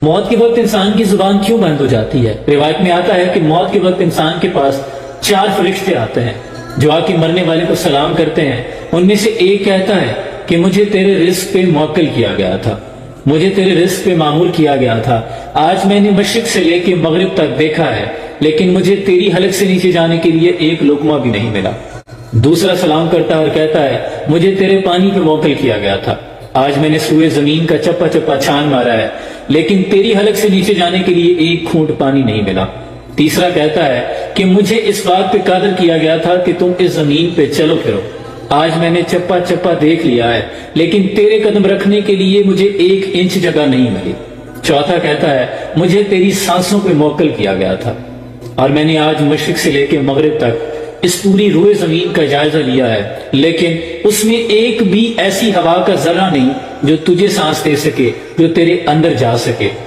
موت کے وقت انسان کی زبان کیوں بند ہو جاتی ہے؟ روایت میں آتا ہے کہ موت کے وقت انسان کے پاس 4 فرشتے آتے ہیں جو آ کے مرنے والے کو سلام کرتے ہیں۔ ان میں سے ایک کہتا ہے کہ مجھے تیرے رزق پہ موکل کیا گیا تھا، مجھے تیرے رزق پہ معمور کیا گیا تھا۔ آج میں نے مشرق سے لے کے مغرب تک دیکھا ہے، لیکن مجھے تیری حلق سے نیچے جانے کے لیے ایک لقمہ بھی نہیں ملا۔ دوسرا سلام کرتا ہے اور کہتا ہے مجھے تیرے پانی پہ موکل کیا گیا تھا۔ آج میں نے سوئے زمین کا چپا چپا چھان مارا ہے، لیکن تیری حلق سے نیچے جانے کے لیے ایک گھونٹ پانی نہیں ملا۔ تیسرا کہتا ہے کہ مجھے اس بات پہ قادر کیا گیا تھا کہ تم اس زمین پہ چلو پھرو۔ آج میں نے چپا چپا دیکھ لیا ہے، لیکن تیرے قدم رکھنے کے لیے مجھے 1 انچ جگہ نہیں ملی۔ چوتھا کہتا ہے مجھے تیری سانسوں پہ موکل کیا گیا تھا، اور میں نے آج مشرق سے لے کے مغرب تک اس پوری روئے زمین کا جائزہ لیا ہے، لیکن اس میں ایک بھی ایسی ہوا کا ذرہ نہیں جو تجھے سانس دے سکے، جو تیرے اندر جا سکے۔